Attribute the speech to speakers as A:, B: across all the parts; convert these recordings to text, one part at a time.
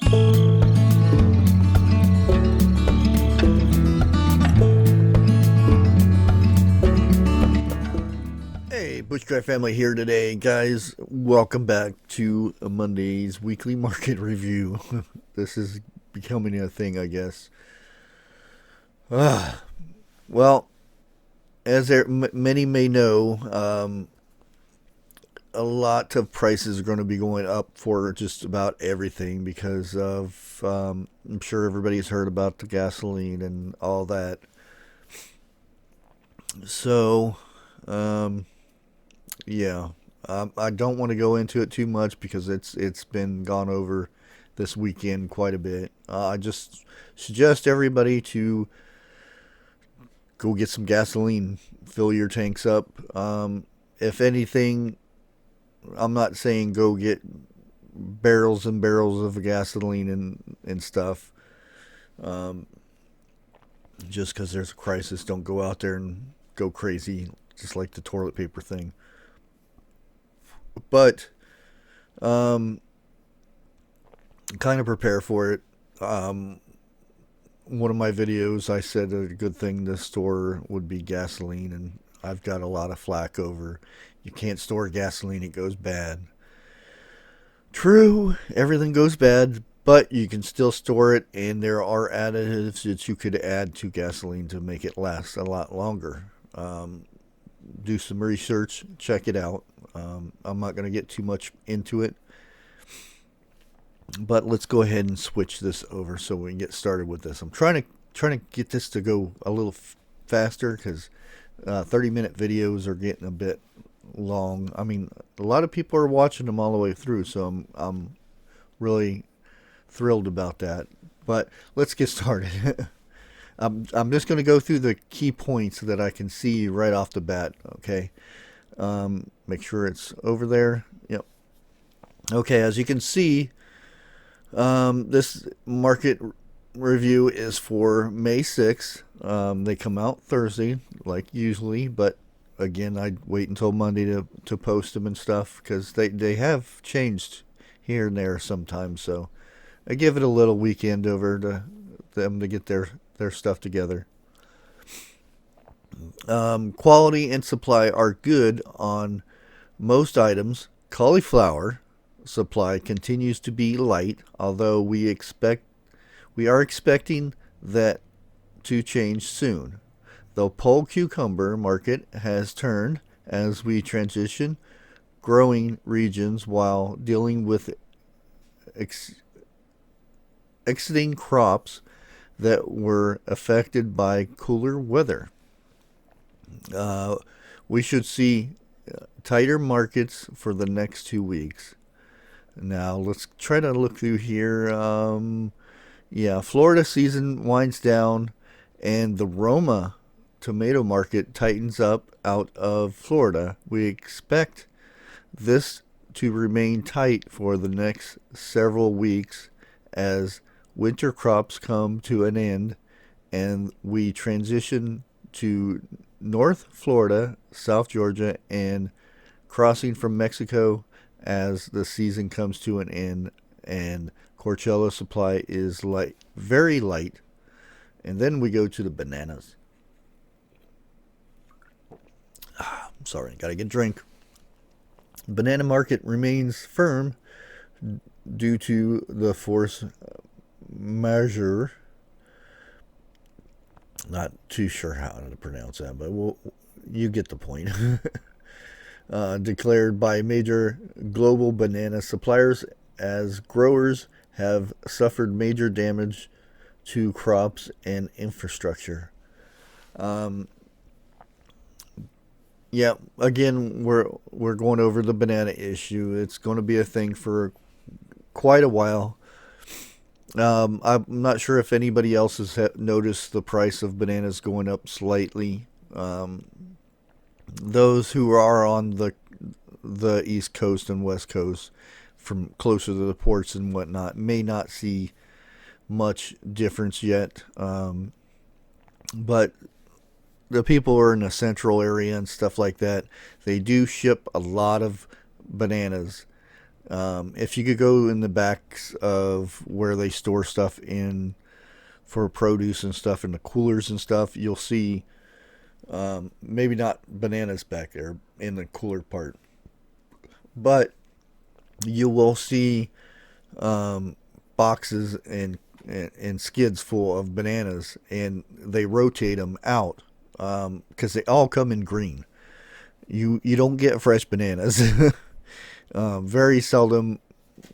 A: Hey, Bushcraft family here today, guys. Welcome back to Monday's weekly market review. This is becoming a thing, I guess. Ah, well, as many may know, a lot of prices are going to be going up for just about everything because of, I'm sure everybody's heard about the gasoline and all that. So, um, yeah, I don't want to go into it too much because it's been gone over this weekend quite a bit. I just suggest everybody to go get some gasoline, fill your tanks up. If anything, I'm not saying go get barrels and barrels of gasoline and stuff. Um, just because there's a crisis, don't go out there and go crazy, just like the toilet paper thing. But um, kind of prepare for it. Um, One of my videos, I said a good thing to store would be gasoline, and I've got a lot of flack over you can't store gasoline, it goes bad. True, everything goes bad, but you can still store it, and there are additives that you could add to gasoline to make it last a lot longer. Do some research, check it out. I'm not going to get too much into it, but let's go ahead and switch this over so we can get started with this. I'm trying to get this to go a little faster because 30-minute videos are getting a bit long. I mean, a lot of people are watching them all the way through, so I'm really thrilled about that. But let's get started. I'm just going to go through the key points that I can see right off the bat. Okay, make sure it's over there. Yep. Okay, as you can see, this market review is for May 6th. They come out Thursday, like usually, but again, I wait until Monday to post them and stuff because they have changed here and there sometimes. So I give it a little weekend over to them to get their stuff together. Quality and supply are good on most items. Cauliflower supply continues to be light, although we are expecting that to change soon. The pole cucumber market has turned as we transition growing regions while dealing with exiting crops that were affected by cooler weather. Uh, we should see tighter markets for the next 2 weeks. Now let's try to look through here. Yeah, Florida season winds down, and the Roma tomato market tightens up out of Florida. We expect this to remain tight for the next several weeks as winter crops come to an end and we transition to North Florida, South Georgia, and crossing from Mexico as the season comes to an end and Coachella supply is light, very light. And then we go to the bananas. I'm sorry, gotta get a drink. Banana market remains firm due to the force majeure. Not too sure how to pronounce that, but you get the point. Declared by major global banana suppliers as growers have suffered major damage to crops and infrastructure. Um, yeah, again, we're going over the banana issue. It's going to be a thing for quite a while. I'm not sure if anybody else has noticed the price of bananas going up slightly. Those who are on the East Coast and West Coast, from closer to the ports and whatnot, may not see much difference yet. But the people who are in the central area and stuff like that, they do ship a lot of bananas. If you could go in the backs of where they store stuff in for produce and stuff in the coolers and stuff, you'll see maybe not bananas back there in the cooler part, but you will see boxes and skids full of bananas, and they rotate them out because they all come in green. You don't get fresh bananas. Very seldom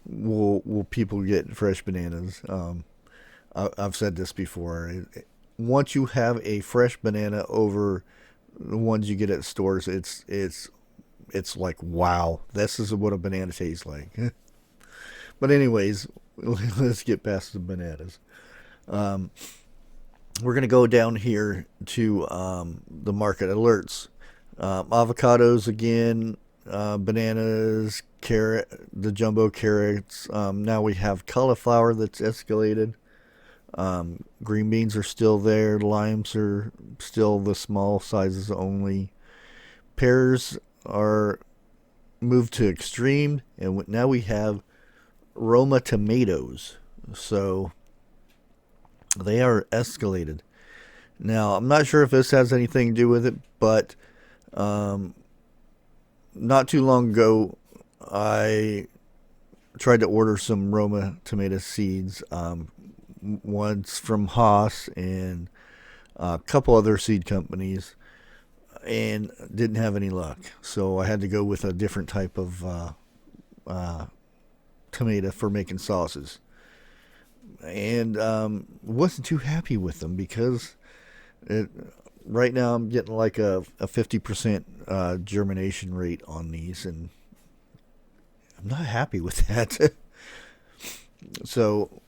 A: will people get fresh bananas. I've said this before. Once you have a fresh banana over the ones you get at stores, it's like, wow, this is what a banana tastes like. But anyways, let's get past the bananas. Um, we're gonna go down here to the market alerts. Avocados again, bananas, carrot, the jumbo carrots. Now we have cauliflower that's escalated. Green beans are still there. Limes are still the small sizes only. Pears are moved to extreme, and now we have Roma tomatoes. So they are escalated. Now I'm not sure if this has anything to do with it, but um, not too long ago I tried to order some Roma tomato seeds. One's from Haas and a couple other seed companies, and didn't have any luck. So I had to go with a different type of uh, tomato for making sauces, and wasn't too happy with them because it, right now I'm getting like a 50% germination rate on these, and I'm not happy with that. So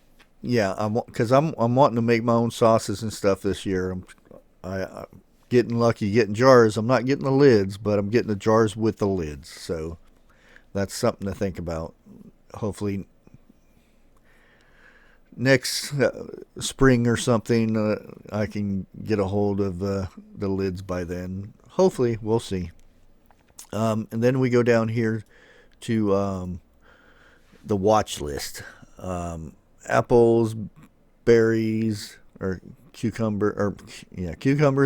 A: yeah, I'm wanting to make my own sauces and stuff this year. I'm getting lucky getting jars. I'm not getting the lids, but I'm getting the jars with the lids. So that's something to think about. Hopefully next spring or something, I can get a hold of the lids by then. Hopefully, we'll see. And then we go down here to the watch list. Apples, berries, or cucumbers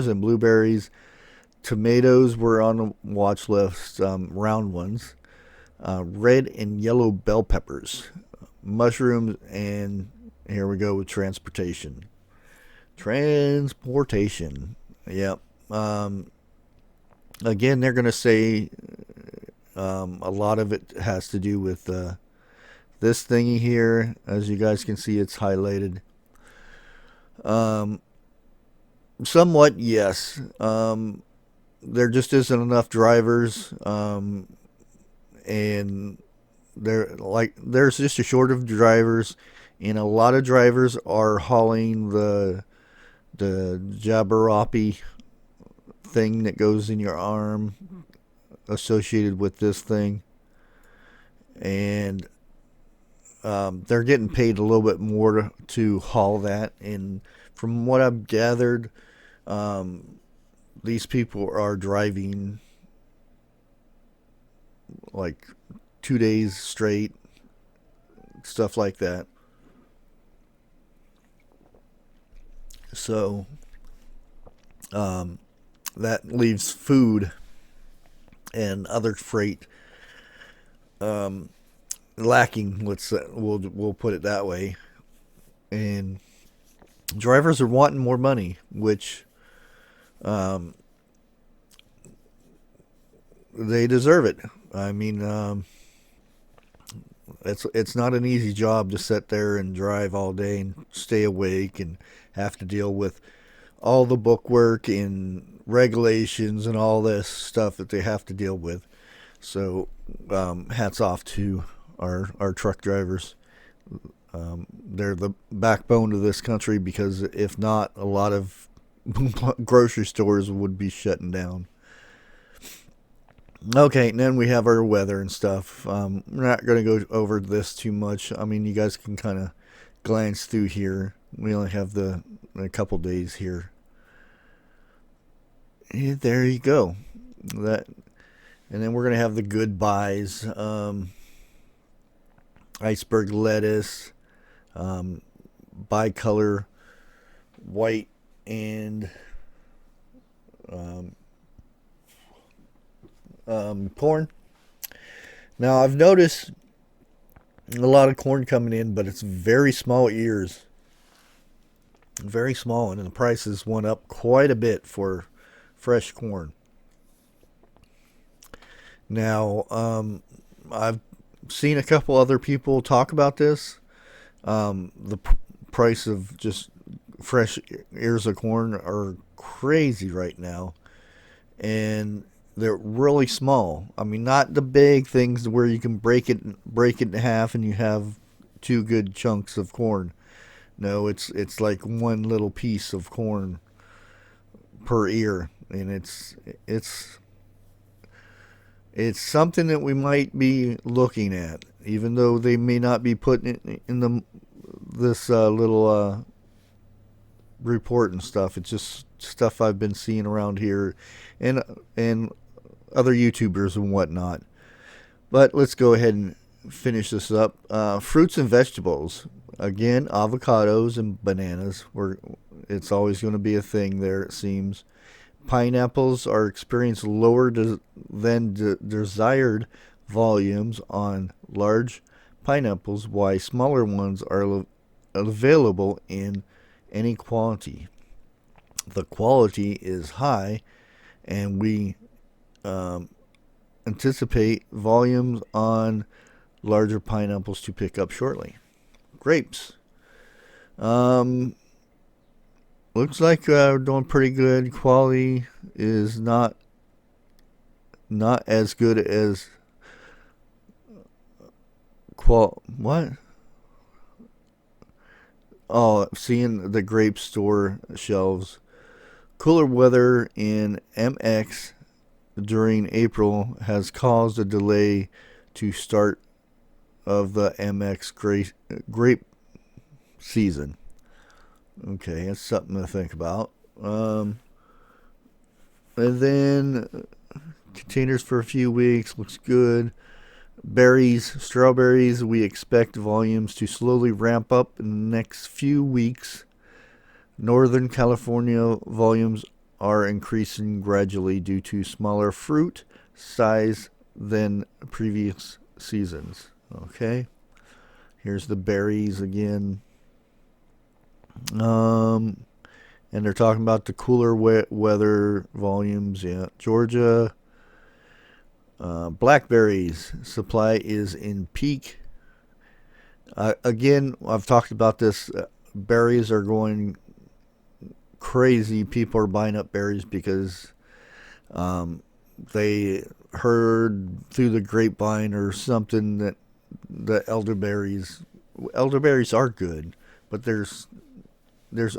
A: and blueberries. Tomatoes were on the watch list, round ones. Red and yellow bell peppers, mushrooms, and here we go with transportation. Transportation. Yep. Again, they're going to say a lot of it has to do with this thingy here. As you guys can see, it's highlighted. Um, Somewhat, yes. There just isn't enough drivers, and there's just a short of drivers, and a lot of drivers are hauling the jabberwocky thing that goes in your arm associated with this thing, and they're getting paid a little bit more to haul that. And from what I've gathered, these people are driving like 2 days straight, stuff like that. So that leaves food and other freight lacking. We'll put it that way. And drivers are wanting more money, which um, they deserve it. I mean, it's not an easy job to sit there and drive all day and stay awake and have to deal with all the bookwork and regulations and all this stuff that they have to deal with. So hats off to our truck drivers. They're the backbone of this country, because if not, a lot of grocery stores would be shutting down. Okay, and then we have our weather and stuff. We're not going to go over this too much. I mean, you guys can kind of glance through here. We only have a couple days here. And there you go. That, and then we're going to have the goodbyes. iceberg lettuce, bicolor white and corn. Now I've noticed a lot of corn coming in, but it's very small ears, very small, and the prices went up quite a bit for fresh corn. Now I've seen a couple other people talk about this. The price of just fresh ears of corn are crazy right now, and they're really small. I mean, not the big things where you can break it in half and you have two good chunks of corn. No, it's like one little piece of corn per ear, and it's something that we might be looking at, even though they may not be putting it in the this little report and stuff. It's just stuff I've been seeing around here, and other YouTubers and whatnot. But let's go ahead and finish this up. Fruits and vegetables. Again, avocados and bananas. It's always going to be a thing there, it seems. Pineapples are experiencing lower than desired volumes on large pineapples, while smaller ones are available in any quantity. The quality is high, and we anticipate volumes on larger pineapples to pick up shortly. Grapes. Looks like we're doing pretty good. Quality is not as good as what? Oh, seeing the grape store shelves. Cooler weather in MX during April has caused a delay to start of the MX grape season. Okay, that's something to think about. And then containers for a few weeks. Looks good. Berries, strawberries. We expect volumes to slowly ramp up in the next few weeks. Northern California volumes are increasing gradually due to smaller fruit size than previous seasons. Okay. Here's the berries again. And they're talking about the cooler weather volumes. Yeah, Georgia. Blackberries supply is in peak. Again, I've talked about this. Berries are going crazy. People are buying up berries because they heard through the grapevine or something that the elderberries are good, but there's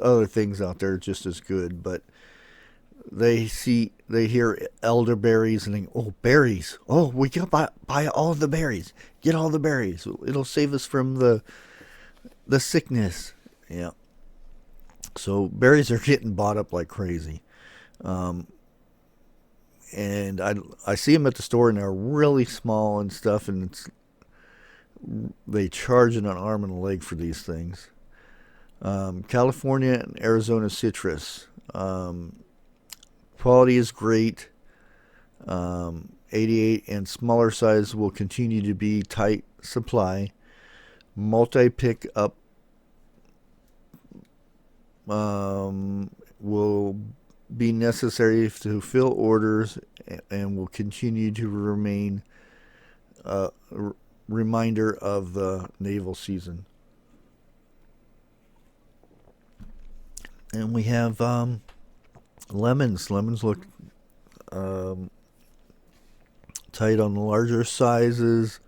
A: other things out there just as good. But they hear elderberries and think, oh, berries, oh, we can buy all the berries, get all the berries, it'll save us from the sickness. Yeah, so berries are getting bought up like crazy. And I see them at the store, and they're really small and stuff, and they charge an arm and a leg for these things. California and Arizona citrus. Quality is great. 88 and smaller size will continue to be tight supply. Multi-pick up will be necessary to fill orders and will continue to remain a reminder of the naval season. And we have lemons. Lemons look tight on the larger sizes,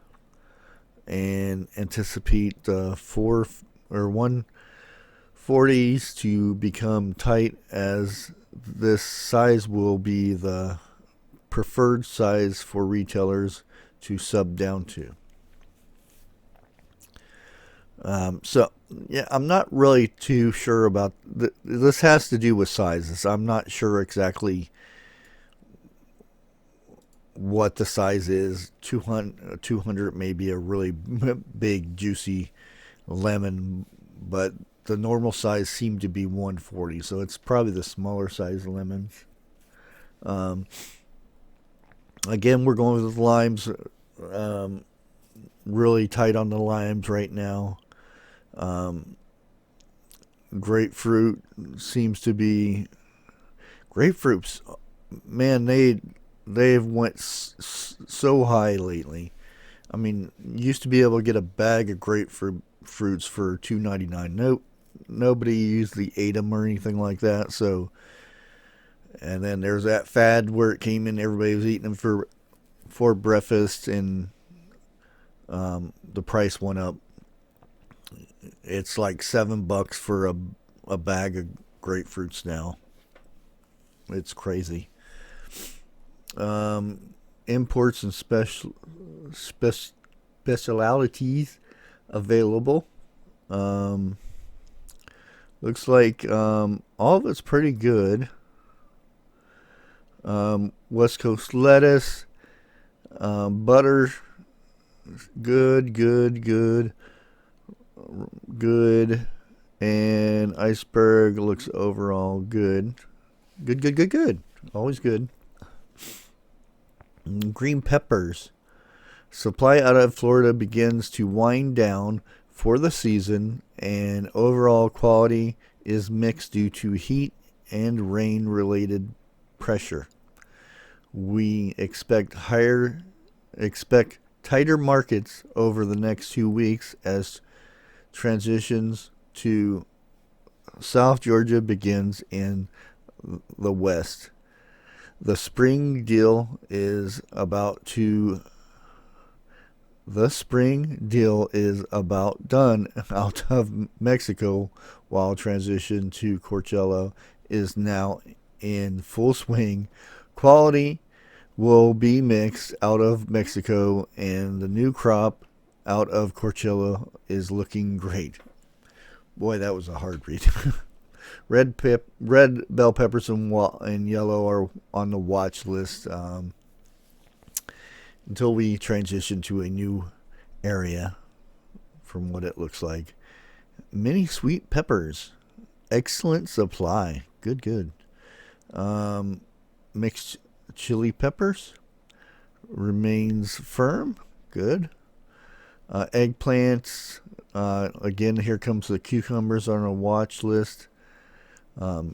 A: and anticipate 140s to become tight, as this size will be the preferred size for retailers to sub down to. So, yeah, I'm not really too sure about this. Has to do with sizes. I'm not sure exactly what the size is. 200 may be a really big, juicy lemon, but the normal size seemed to be 140, so it's probably the smaller size lemons. Um, Again, we're going with limes. Um, Really tight on the limes right now. Um, Grapefruit seems to be grapefruits. Man, they've went so high lately. I mean, used to be able to get a bag of grapefruit fruits for $2.99. Nope, nobody usually ate them or anything like that. So, and then there's that fad where it came in, everybody was eating them for breakfast, and the price went up. It's like $7 for a bag of grapefruits now. It's crazy. Imports and specialities available. Um, Looks like all of it's pretty good. West Coast lettuce, butter, good, good, good, good, and iceberg looks overall good. Good, good, good, good. Always good. Green peppers. Supply out of Florida begins to wind down for the season, and overall quality is mixed due to heat and rain related pressure. We expect tighter markets over the next 2 weeks as transitions to South Georgia begins in the west. The spring deal is about done out of Mexico, while transition to Coachella is now in full swing. Quality will be mixed out of Mexico, and the new crop out of Coachella is looking great. Boy, that was a hard read. Red bell peppers and yellow are on the watch list until we transition to a new area, from what it looks like. Mini sweet peppers, excellent supply. Good, good. Mixed chili peppers remains firm. Good. Eggplants. Again, here comes the cucumbers on a watch list. A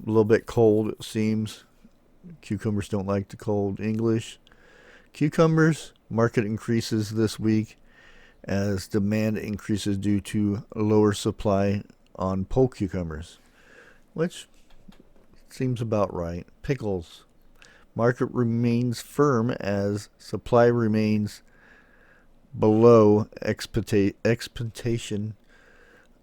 A: little bit cold, it seems. Cucumbers don't like the cold English. Cucumbers, market increases this week as demand increases due to lower supply on pole cucumbers, which seems about right. Pickles, market remains firm as supply remains below expectation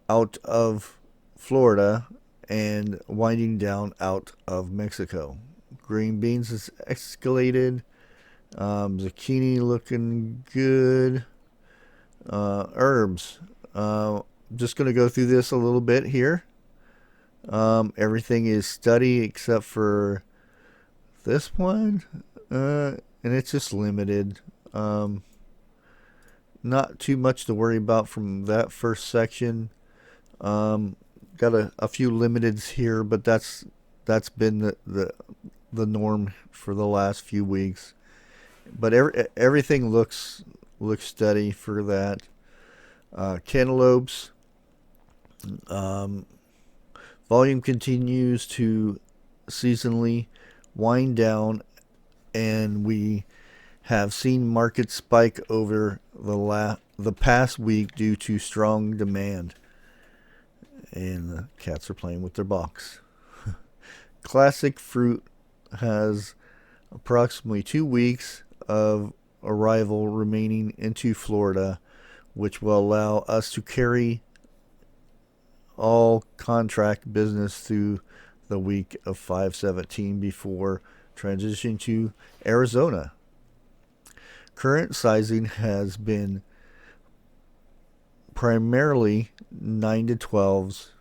A: out of Florida and winding down out of Mexico. Green beans is escalated. Zucchini looking good. Herbs. Just going to go through this a little bit here. Everything is steady except for this one. And it's just limited. Not too much to worry about from that first section. Got a few limiteds here, but that's been the norm for the last few weeks. But everything looks steady for that. Cantaloupes, volume continues to seasonally wind down, and we have seen markets spike over the past week due to strong demand. And the cats are playing with their box. Classic fruit has approximately 2 weeks of arrival remaining into Florida, which will allow us to carry all contract business through the week of 5/17 before transition to Arizona. Current sizing has been primarily 9 to 12s,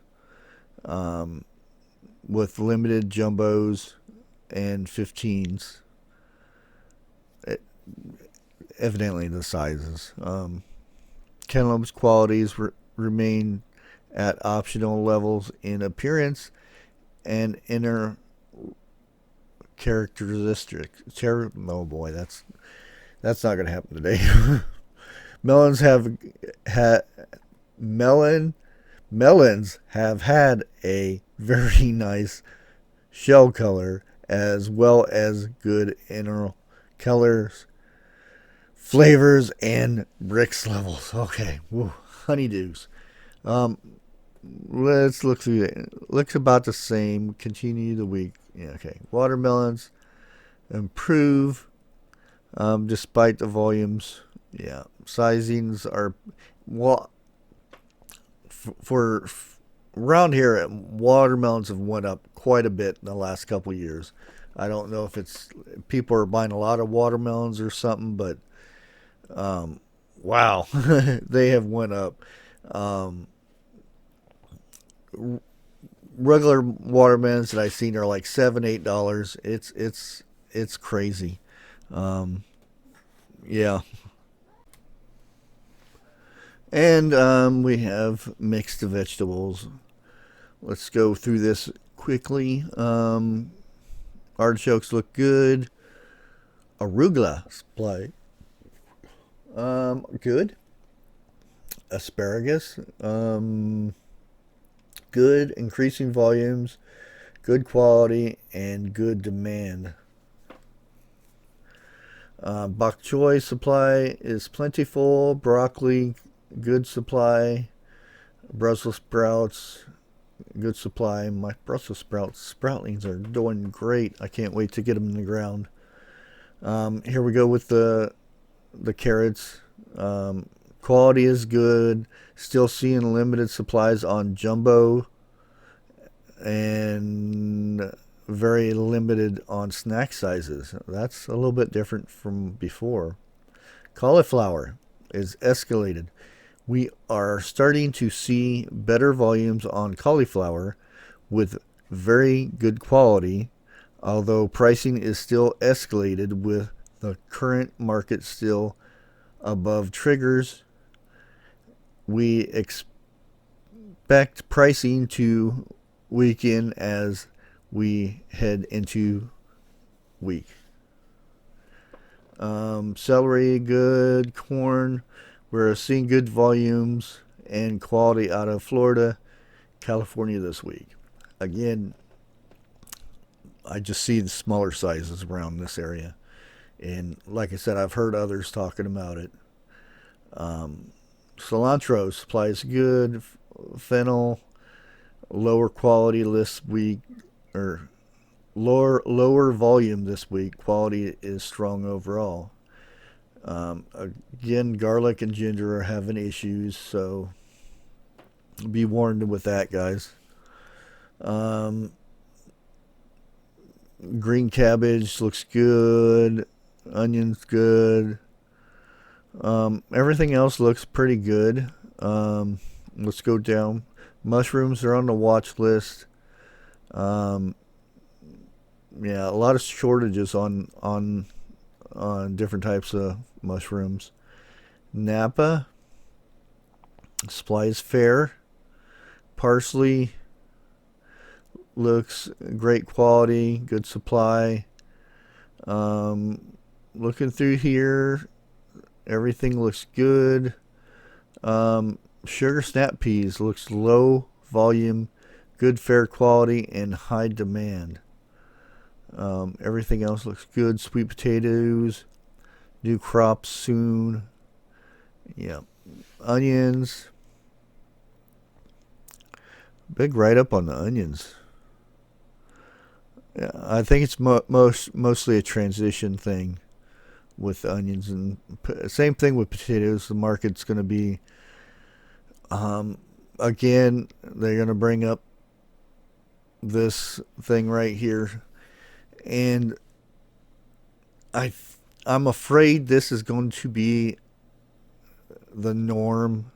A: with limited jumbos and 15s. evidently the sizes. Cantaloupes qualities remain at optional levels in appearance and inner characteristics. Oh boy, that's not going to happen today. Melons have had melon melons have had a very nice shell color as well as good inner colors, flavors, and bricks levels. Okay, woo, honeydews. Um, let's look through it. Looks about the same. Continue the week. Yeah, okay. Watermelons improve despite the volumes. Yeah, sizings are well for around here. Watermelons have went up quite a bit in the last couple of years. I don't know if it's people are buying a lot of watermelons or something, but wow, they have went up. Um, Regular watermelons that I've seen are like $7, $8. It's crazy. Um, yeah, and we have mixed vegetables. Let's go through this quickly. Artichokes look good. Arugula supply good. Asparagus good. Increasing volumes, good quality, and good demand. Bok choy supply is plentiful. Broccoli, good supply. Brussels sprouts, good supply. My Brussels sproutlings are doing great. I can't wait to get them in the ground. Here we go with the carrots. Quality is good. Still seeing limited supplies on jumbo and very limited on snack sizes. That's a little bit different from before. Cauliflower is escalated. We are starting to see better volumes on cauliflower with very good quality, although pricing is still escalated with the current market still above triggers. We expect pricing to weaken as we head into week. Celery, good. Corn, we're seeing good volumes and quality out of Florida, California this week. Again, I just see the smaller sizes around this area. And like I said, I've heard others talking about it. Cilantro supply is good. Fennel, lower quality this week, or lower volume this week. Quality is strong overall. Again, garlic and ginger are having issues, so be warned with that, guys. Um, Green cabbage looks good. Onions good. Everything else looks pretty good. Let's go down. Mushrooms are on the watch list. Um, yeah, a lot of shortages on different types of mushrooms. Napa supply is fair. Parsley looks great quality, good supply. Looking through here, everything looks good. Sugar snap peas looks low volume, good fair quality, and high demand. Everything else looks good. Sweet potatoes, new crops soon. Yeah, onions. Big write up on the onions. Yeah, I think it's mostly a transition thing with onions, and same thing with potatoes. The market's going to be again. They're going to bring up this thing right here, and I'm afraid this is going to be the norm.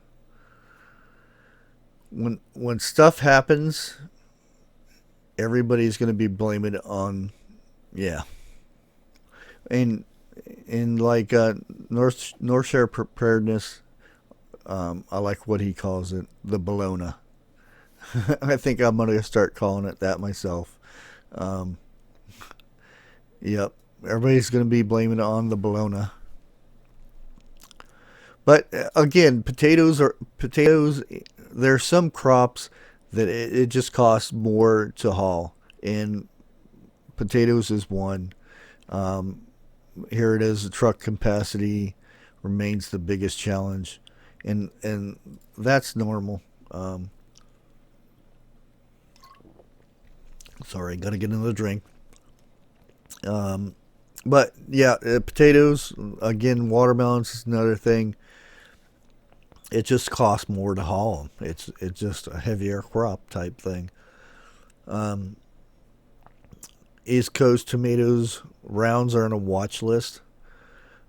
A: When stuff happens, everybody's going to be blaming it on, yeah, and in like North Shore Preparedness, I like what he calls it, the bologna. I think I'm gonna start calling it that myself. Um, yep, everybody's gonna be blaming it on the bologna. But again, potatoes. There's some crops that it just costs more to haul, and potatoes is one. Um, Here it is. The truck capacity remains the biggest challenge, and that's normal. Sorry, gotta get another drink. Um, but yeah, potatoes again. Watermelons is another thing. It just costs more to haul them. It's just a heavier crop type thing. Um, East Coast tomatoes rounds are on a watch list.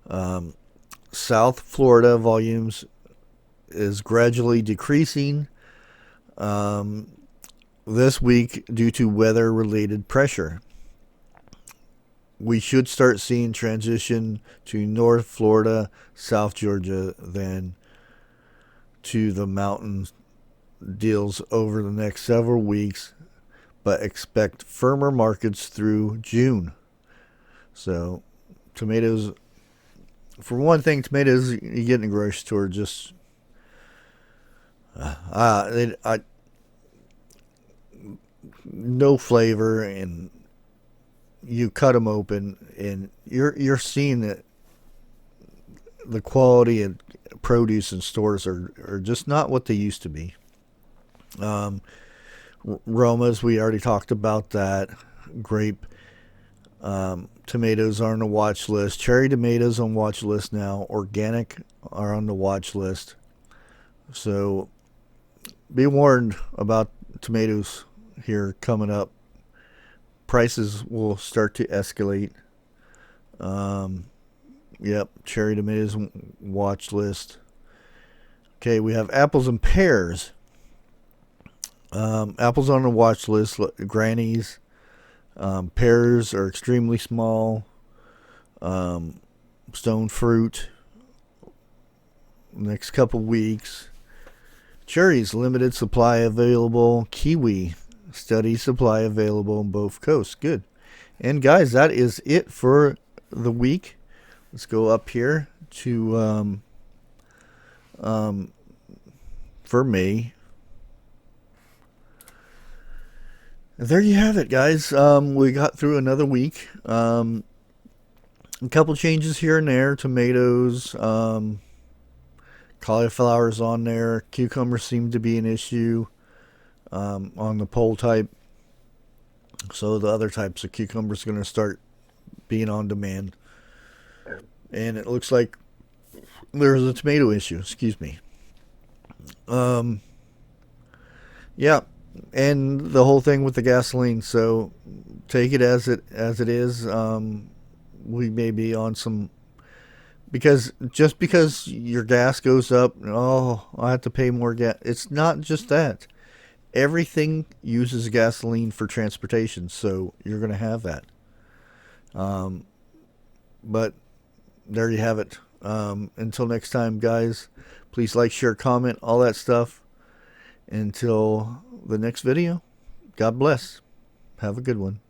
A: Um, South Florida volumes is gradually decreasing um, this week due to weather related pressure. We should start seeing transition to North Florida, South Georgia, then to the mountain deals over the next several weeks, but expect firmer markets through June. So, tomatoes, for one thing, tomatoes you get in the grocery store just no flavor, and you cut them open, and you're seeing that the quality of produce in stores are just not what they used to be. Um, Romas, we already talked about that. Grape tomatoes are on the watch list. Cherry tomatoes on watch list now. Organic are on the watch list. So be warned about tomatoes here coming up. Prices will start to escalate. Um, yep, cherry tomatoes watch list. Okay, we have apples and pears. Apples on the watch list. Grannies. Pears are extremely small. Stone fruit. Next couple weeks. Cherries, limited supply available. Kiwi, steady supply available on both coasts. Good. And guys, that is it for the week. Let's go up here to for May. There you have it, guys. We got through another week. A couple changes here and there. Tomatoes, cauliflower's on there. Cucumbers seem to be an issue on the pole type. So the other types of cucumbers are going to start being on demand. And it looks like there's a tomato issue. Excuse me. Yeah. And the whole thing with the gasoline, so take it as it is. We may be on some, because just because your gas goes up, oh, I have to pay more gas. It's not just that. Everything uses gasoline for transportation, so you're going to have that. But there you have it. Until next time, guys, please like, share, comment, all that stuff. Until the next video, God bless. Have a good one.